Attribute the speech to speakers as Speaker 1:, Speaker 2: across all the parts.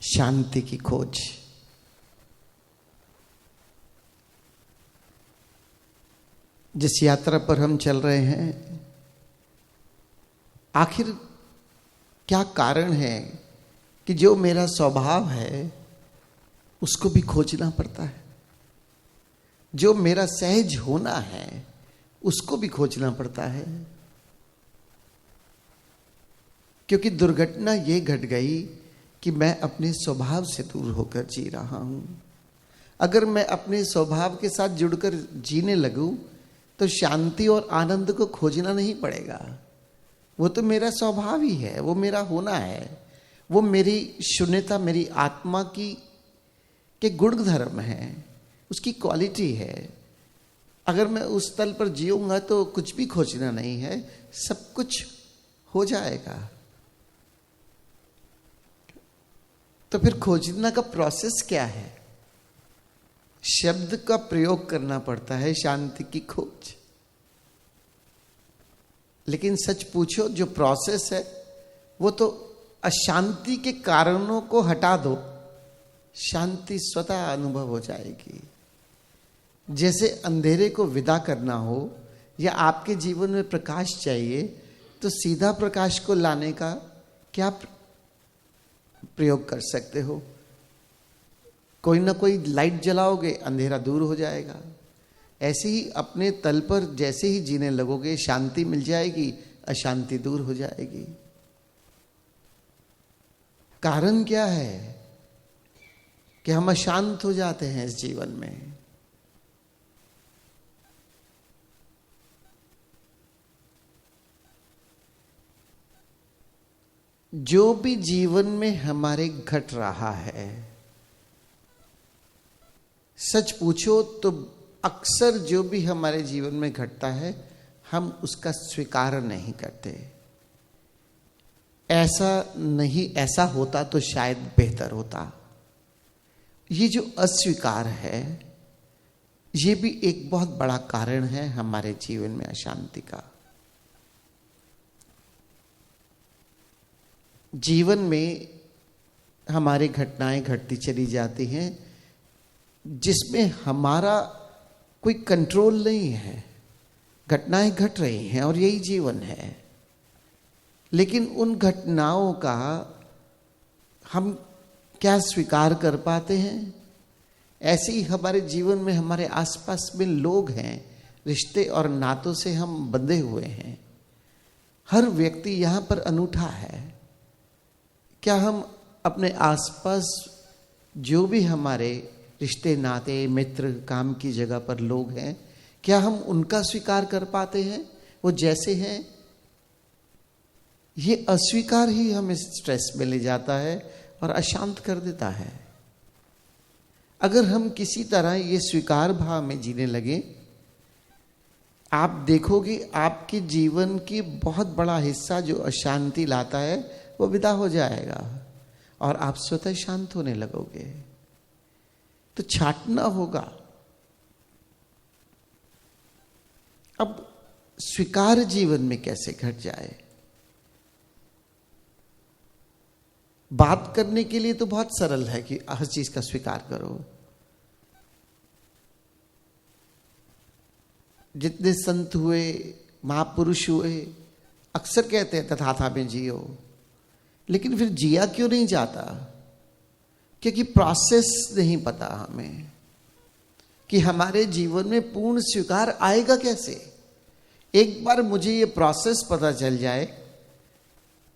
Speaker 1: शांति की खोज। जिस यात्रा पर हम चल रहे हैं, आखिर क्या कारण है कि जो मेरा स्वभाव है उसको भी खोजना पड़ता है, जो मेरा सहज होना है उसको भी खोजना पड़ता है। क्योंकि दुर्घटना ये घट गई कि मैं अपने स्वभाव से दूर होकर जी रहा हूं। अगर मैं अपने स्वभाव के साथ जुड़कर जीने लगूं तो शांति और आनंद को खोजना नहीं पड़ेगा। वो तो मेरा स्वभाव ही है, वो मेरा होना है, वो मेरी शून्यता, मेरी आत्मा की के गुण धर्म है, उसकी क्वालिटी है। अगर मैं उस तल पर जीऊंगा तो कुछ भी खोजना नहीं है, सब कुछ हो जाएगा। तो फिर खोजना का प्रोसेस क्या है? शब्द का प्रयोग करना पड़ता है, शांति की खोज। लेकिन सच पूछो, जो प्रोसेस है वो तो अशांति के कारणों को हटा दो, शांति स्वतः अनुभव हो जाएगी। जैसे अंधेरे को विदा करना हो या आपके जीवन में प्रकाश चाहिए तो सीधा प्रकाश को लाने का क्या प्रयोग कर सकते हो? कोई ना कोई लाइट जलाओगे, अंधेरा दूर हो जाएगा। ऐसे ही अपने तल पर जैसे ही जीने लगोगे, शांति मिल जाएगी, अशांति दूर हो जाएगी। कारण क्या है कि हम अशांत हो जाते हैं इस जीवन में? जो भी जीवन में हमारे घट रहा है, सच पूछो तो अक्सर जो भी हमारे जीवन में घटता है हम उसका स्वीकार नहीं करते। ऐसा होता तो शायद बेहतर होता। ये जो अस्वीकार है, ये भी एक बहुत बड़ा कारण है हमारे जीवन में अशांति का। जीवन में हमारी घटनाएं घटती चली जाती हैं जिसमें हमारा कोई कंट्रोल नहीं है। घटनाएं घट रही हैं और यही जीवन है, लेकिन उन घटनाओं का हम क्या स्वीकार कर पाते हैं? ऐसे ही हमारे जीवन में हमारे आसपास में लोग हैं, रिश्ते और नातों से हम बंधे हुए हैं। हर व्यक्ति यहां पर अनूठा है। क्या हम अपने आसपास जो भी हमारे रिश्ते नाते, मित्र, काम की जगह पर लोग हैं, क्या हम उनका स्वीकार कर पाते हैं वो जैसे हैं? ये अस्वीकार ही हमें स्ट्रेस में ले जाता है और अशांत कर देता है। अगर हम किसी तरह ये स्वीकार भाव में जीने लगे, आप देखोगे आपके जीवन की बहुत बड़ा हिस्सा जो अशांति लाता है वो विदा हो जाएगा और आप स्वतः शांत होने लगोगे। तो छाटना होगा। अब स्वीकार जीवन में कैसे घट जाए? बात करने के लिए तो बहुत सरल है कि हर चीज का स्वीकार करो। जितने संत हुए, महापुरुष हुए, अक्सर कहते हैं तथाथा में जियो, लेकिन फिर जिया क्यों नहीं जाता? क्योंकि प्रोसेस नहीं पता हमें कि हमारे जीवन में पूर्ण स्वीकार आएगा कैसे। एक बार मुझे ये प्रोसेस पता चल जाए,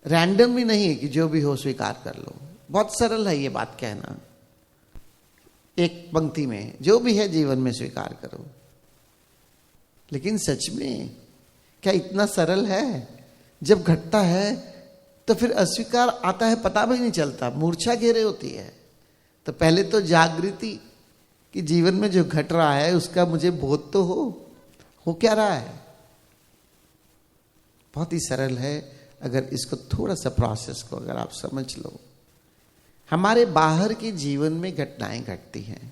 Speaker 1: रैंडम ही नहीं है कि जो भी हो स्वीकार कर लो। बहुत सरल है ये बात कहना, एक पंक्ति में जो भी है जीवन में स्वीकार करो। लेकिन सच में क्या इतना सरल है? जब घटता है तो फिर अस्वीकार आता है, पता भी नहीं चलता, मूर्छा घेरे होती है। तो पहले तो जागृति कि जीवन में जो घट रहा है उसका मुझे बोध तो हो क्या रहा है। बहुत ही सरल है अगर इसको थोड़ा सा प्रोसेस को अगर आप समझ लो। हमारे बाहर के जीवन में घटनाएं घटती हैं,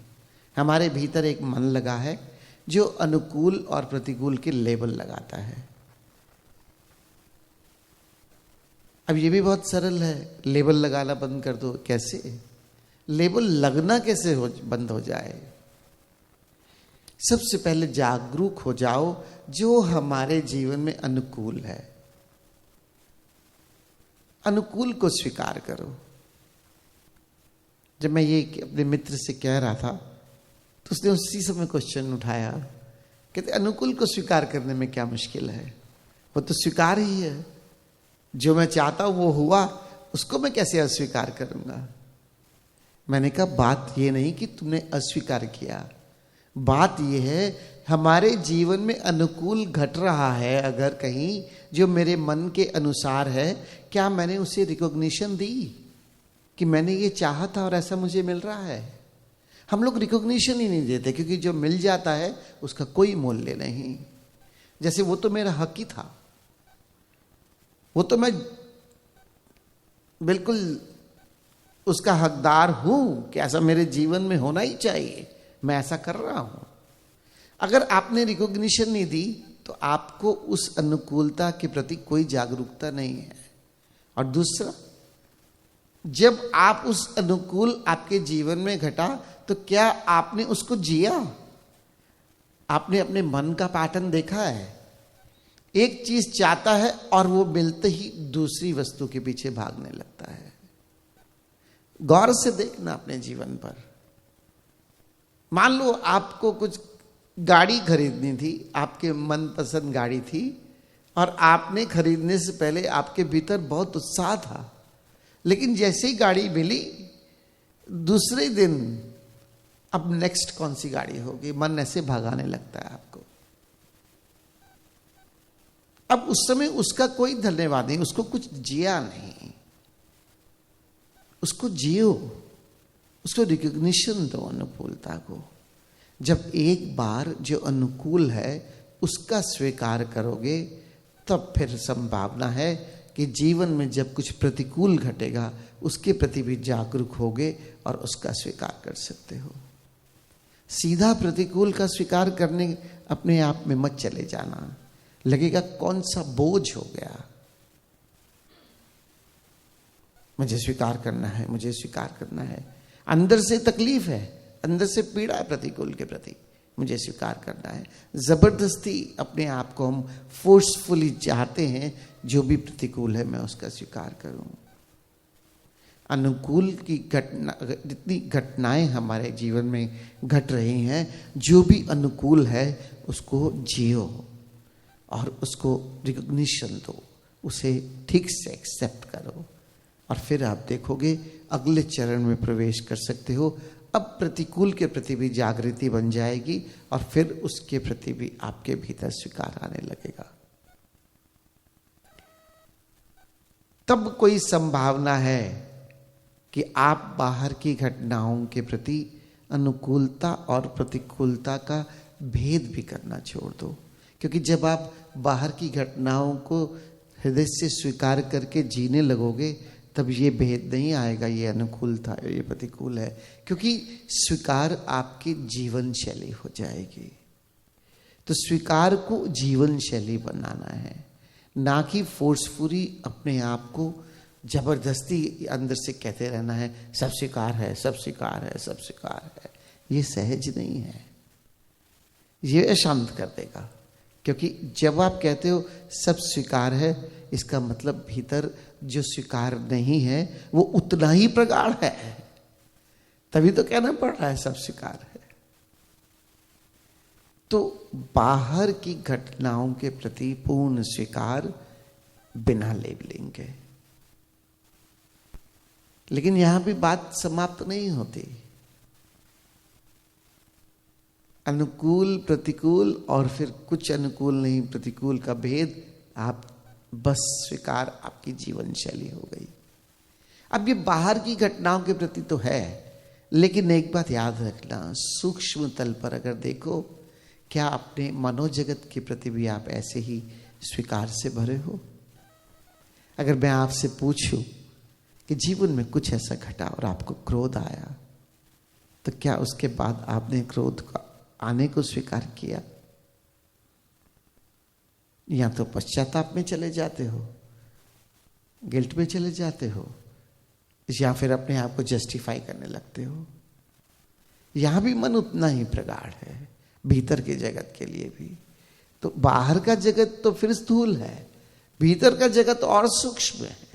Speaker 1: हमारे भीतर एक मन लगा है जो अनुकूल और प्रतिकूल के लेबल लगाता है। अब ये भी बहुत सरल है, लेबल लगाना बंद कर दो। कैसे? लेबल लगना कैसे बंद हो जाए। सबसे पहले जागरूक हो जाओ जो हमारे जीवन में अनुकूल है, अनुकूल को स्वीकार करो। जब मैं ये अपने मित्र से कह रहा था तो उसने उसी समय क्वेश्चन उठाया, कहते अनुकूल को स्वीकार करने में क्या मुश्किल है, वो तो स्वीकार ही है। जो मैं चाहता हूं वो हुआ, उसको मैं कैसे अस्वीकार करूंगा। मैंने कहा बात ये नहीं कि तुमने अस्वीकार किया, बात ये है हमारे जीवन में अनुकूल घट रहा है अगर कहीं जो मेरे मन के अनुसार है, क्या मैंने उसे रिकॉग्निशन दी कि मैंने ये चाहा था और ऐसा मुझे मिल रहा है। हम लोग रिकॉग्निशन ही नहीं देते क्योंकि जो मिल जाता है उसका कोई मूल्य नहीं। जैसे वो तो मेरा हक ही था, वो तो मैं बिल्कुल उसका हकदार हूं कि ऐसा मेरे जीवन में होना ही चाहिए, मैं ऐसा कर रहा हूं। अगर आपने रिकॉग्निशन नहीं दी तो आपको उस अनुकूलता के प्रति कोई जागरूकता नहीं है। और दूसरा, जब आप उस अनुकूल आपके जीवन में घटा तो क्या आपने उसको जिया? आपने अपने मन का पैटर्न देखा है? एक चीज चाहता है और वो मिलते ही दूसरी वस्तु के पीछे भागने लगता है। गौर से देखना अपने जीवन पर। मान लो आपको कुछ गाड़ी खरीदनी थी, आपके मनपसंद गाड़ी थी और आपने खरीदने से पहले आपके भीतर बहुत उत्साह था, लेकिन जैसे ही गाड़ी मिली दूसरे दिन अब नेक्स्ट कौन सी गाड़ी होगी, मन ऐसे भगाने लगता है आपको। अब उस समय उसका कोई धन्यवाद नहीं, उसको कुछ जिया नहीं, उसको जियो, उसको रिकॉग्निशन दो अनुकूलता को। जब एक बार जो अनुकूल है उसका स्वीकार करोगे तब फिर संभावना है कि जीवन में जब कुछ प्रतिकूल घटेगा उसके प्रति भी जागरूक होगे और उसका स्वीकार कर सकते हो। सीधा प्रतिकूल का स्वीकार करने अपने आप में मत चले जाना, लगेगा कौन सा बोझ हो गया, मुझे स्वीकार करना है, मुझे स्वीकार करना है। अंदर से तकलीफ है, अंदर से पीड़ा है प्रतिकूल के प्रति, मुझे स्वीकार करना है। जबरदस्ती अपने आप को हम फोर्सफुली चाहते हैं जो भी प्रतिकूल है मैं उसका स्वीकार करूं। अनुकूल की घटना, जितनी घटनाएं हमारे जीवन में घट रही हैं, जो भी अनुकूल है उसको जियो और उसको रिकॉग्निशन दो, उसे ठीक से एक्सेप्ट करो और फिर आप देखोगे अगले चरण में प्रवेश कर सकते हो। अब प्रतिकूल के प्रति भी जागृति बन जाएगी और फिर उसके प्रति भी आपके भीतर स्वीकार आने लगेगा। तब कोई संभावना है कि आप बाहर की घटनाओं के प्रति अनुकूलता और प्रतिकूलता का भेद भी करना छोड़ दो। क्योंकि जब आप बाहर की घटनाओं को हृदय से स्वीकार करके जीने लगोगे तब ये भेद नहीं आएगा, ये अनुकूल था, ये प्रतिकूल है, क्योंकि स्वीकार आपकी जीवन शैली हो जाएगी। तो स्वीकार को जीवन शैली बनाना है, ना कि फोर्सफुली अपने आप को जबरदस्ती अंदर से कहते रहना है सब स्वीकार है, सब स्वीकार है, सब स्वीकार है। ये सहज नहीं है, ये अशांत कर देगा। क्योंकि जब आप कहते हो सब स्वीकार है, इसका मतलब भीतर जो स्वीकार नहीं है वो उतना ही प्रगाढ़ है, तभी तो कहना पड़ रहा है सब स्वीकार है। तो बाहर की घटनाओं के प्रति पूर्ण स्वीकार बिना लेबलिंग के। लेकिन यहां भी बात समाप्त नहीं होती। अनुकूल, प्रतिकूल और फिर कुछ अनुकूल नहीं प्रतिकूल का भेद आप बस स्वीकार आपकी जीवन शैली हो गई। अब ये बाहर की घटनाओं के प्रति तो है, लेकिन एक बात याद रखना, सूक्ष्म तल पर अगर देखो, क्या अपने मनोजगत के प्रति भी आप ऐसे ही स्वीकार से भरे हो? अगर मैं आपसे पूछूं कि जीवन में कुछ ऐसा घटा और आपको क्रोध आया, तो क्या उसके बाद आपने क्रोध का आने को स्वीकार किया, या तो पश्चाताप में चले जाते हो, गिल्ट में चले जाते हो, या फिर अपने आप को जस्टिफाई करने लगते हो। यहां भी मन उतना ही प्रगाढ़ है, भीतर के जगत के लिए भी। तो बाहर का जगत तो फिर स्थूल है, भीतर का जगत और सूक्ष्म है।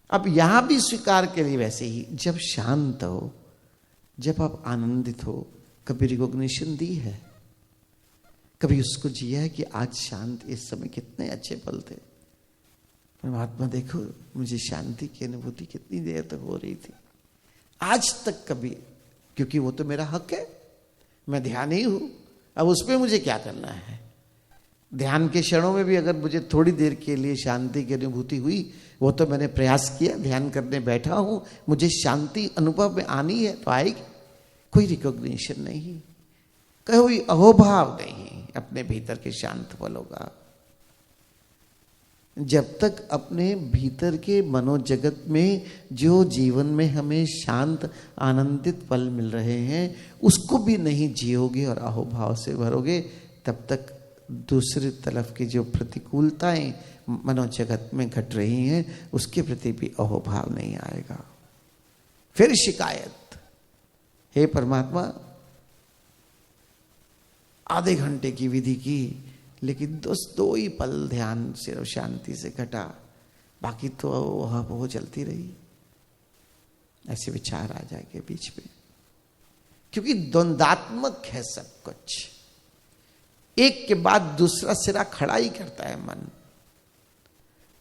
Speaker 1: अब यहां भी स्वीकार के लिए वैसे ही, जब शांत हो, जब आप आनंदित हो, कभी रिकॉग्निशन दी है, कभी उसको जिया है कि आज शांत, इस समय कितने अच्छे पल थे। परमात्मा देखो मुझे शांति की अनुभूति कितनी देर तक हो रही थी, आज तक कभी, क्योंकि वो तो मेरा हक है, मैं ध्यान ही हूं। अब उसमें मुझे क्या करना है? ध्यान के क्षणों में भी अगर मुझे थोड़ी देर के लिए शांति की अनुभूति हुई, वो तो मैंने प्रयास किया, ध्यान करने बैठा हूं, मुझे शांति अनुभव में आनी है तो आएगी। कोई रिकॉग्निशन नहीं, कोई अहोभाव नहीं अपने भीतर के शांत पलों का। जब तक अपने भीतर के मनोजगत में जो जीवन में हमें शांत आनंदित पल मिल रहे हैं उसको भी नहीं जियोगे और अहोभाव से भरोगे, तब तक दूसरी तरफ की जो प्रतिकूलताएं मनोजगत में घट रही हैं उसके प्रति भी अहोभाव नहीं आएगा। फिर शिकायत, हे परमात्मा आधे घंटे की विधि की, लेकिन दो ही पल ध्यान सिर्फ शांति से घटा, बाकी तो वो चलती रही। ऐसे विचार आ जाएंगे बीच में, क्योंकि द्वंदात्मक है सब कुछ, एक के बाद दूसरा सिरा खड़ा ही करता है मन।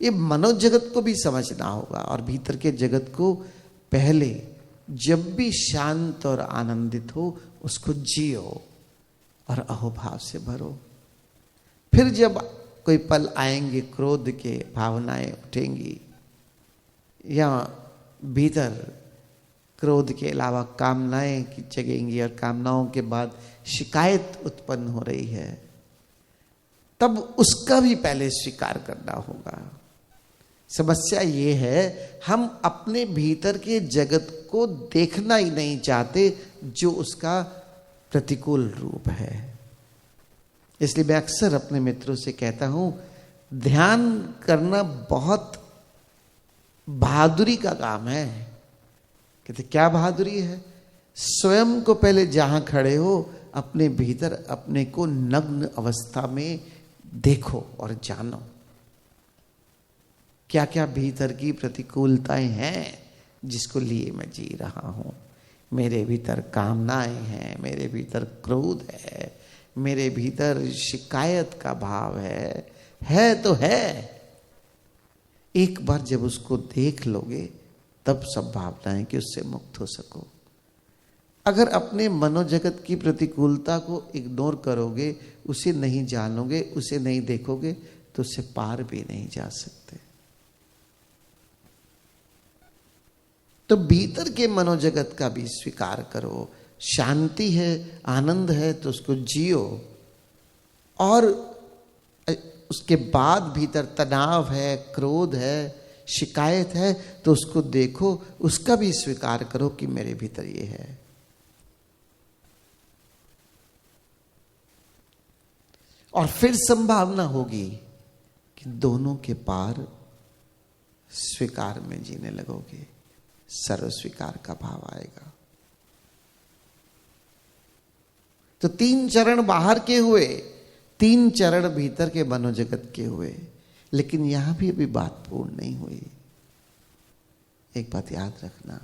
Speaker 1: ये मनोजगत को भी समझना होगा, और भीतर के जगत को पहले जब भी शांत और आनंदित हो उसको जियो और अहोभाव से भरो। फिर जब कोई पल आएंगे, क्रोध के भावनाएं उठेंगी, या भीतर क्रोध के अलावा कामनाएं की जगेंगी और कामनाओं के बाद शिकायत उत्पन्न हो रही है, तब उसका भी पहले स्वीकार करना होगा। समस्या ये है हम अपने भीतर के जगत को देखना ही नहीं चाहते जो उसका प्रतिकूल रूप है। इसलिए मैं अक्सर अपने मित्रों से कहता हूं, ध्यान करना बहुत बहादुरी का काम है। कहते क्या बहादुरी है? स्वयं को पहले जहां खड़े हो अपने भीतर अपने को नग्न अवस्था में देखो और जानो, क्या क्या भीतर की प्रतिकूलताएं हैं जिसको लिए मैं जी रहा हूं। मेरे भीतर कामनाएं हैं, मेरे भीतर क्रोध है, मेरे भीतर शिकायत का भाव है तो है। एक बार जब उसको देख लोगे तब संभावना है कि उससे मुक्त हो सको। अगर अपने मनोजगत की प्रतिकूलता को इग्नोर करोगे, उसे नहीं जानोगे, उसे नहीं देखोगे, तो उससे पार भी नहीं जा सकते। तो भीतर के मनोजगत का भी स्वीकार करो। शांति है, आनंद है तो उसको जियो, और उसके बाद भीतर तनाव है, क्रोध है, शिकायत है तो उसको देखो, उसका भी स्वीकार करो कि मेरे भीतर ये है। और फिर संभावना होगी कि दोनों के पार स्वीकार में जीने लगोगे, सर्व स्वीकार का भाव आएगा। तो 3 चरण बाहर के हुए, 3 चरण भीतर के मनोजगत के हुए, लेकिन यहां भी अभी बात पूर्ण नहीं हुई। एक बात याद रखना,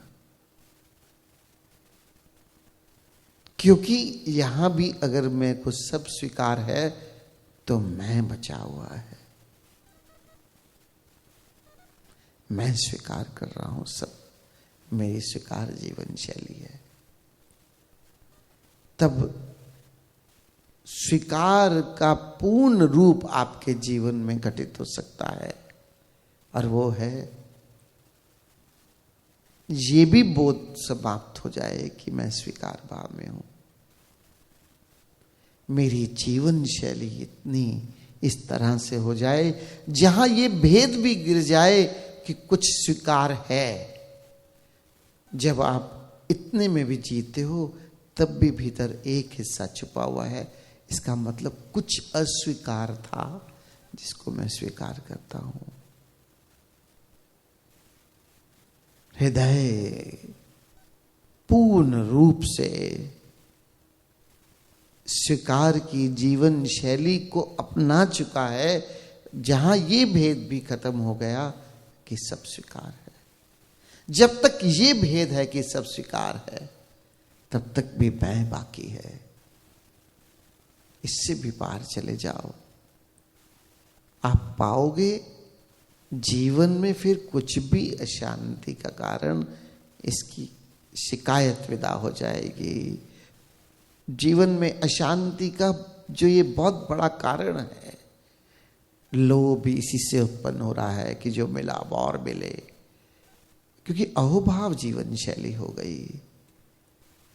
Speaker 1: क्योंकि यहां भी अगर मैं को सब स्वीकार है तो मैं बचा हुआ है, मैं स्वीकार कर रहा हूं सब, मेरी स्वीकार जीवन शैली है। तब स्वीकार का पूर्ण रूप आपके जीवन में घटित हो सकता है, और वो है ये भी बोध समाप्त हो जाए कि मैं स्वीकार भाव में हूं। मेरी जीवन शैली इतनी इस तरह से हो जाए जहां ये भेद भी गिर जाए कि कुछ स्वीकार है। जब आप इतने में भी जीते हो तब भी भीतर एक हिस्सा छुपा हुआ है, इसका मतलब कुछ अस्वीकार था जिसको मैं स्वीकार करता हूं। हृदय पूर्ण रूप से स्वीकार की जीवन शैली को अपना चुका है, जहां ये भेद भी खत्म हो गया कि सब स्वीकार है। जब तक ये भेद है कि सब स्वीकार है, तब तक भी मैं बाकी है। इससे भी पार चले जाओ, आप पाओगे जीवन में फिर कुछ भी अशांति का कारण, इसकी शिकायत विदा हो जाएगी। जीवन में अशांति का जो ये बहुत बड़ा कारण है, लोभ भी इसी से उत्पन्न हो रहा है कि जो मिला वो और मिले, क्योंकि अहोभाव जीवन शैली हो गई।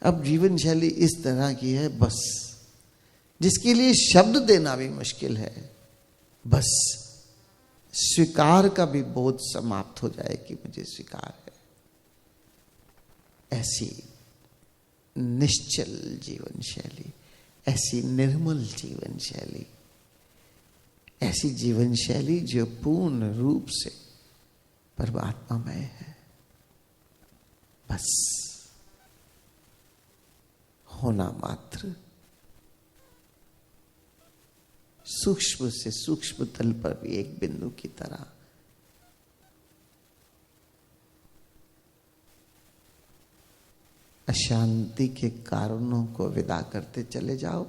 Speaker 1: अब जीवन शैली इस तरह की है बस, जिसके लिए शब्द देना भी मुश्किल है। बस स्वीकार का भी बोध समाप्त हो जाए कि मुझे स्वीकार है। ऐसी निश्चल जीवन शैली, ऐसी निर्मल जीवन शैली, ऐसी जीवन शैली जो पूर्ण रूप से परमात्मामय है। बस होना मात्र, सूक्ष्म से सूक्ष्म तल पर भी एक बिंदु की तरह। अशांति के कारणों को विदा करते चले जाओ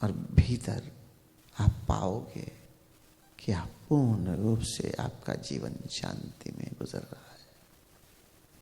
Speaker 1: और भीतर आप पाओगे कि आप पूर्ण रूप से आपका जीवन शांति में गुजर रहा है।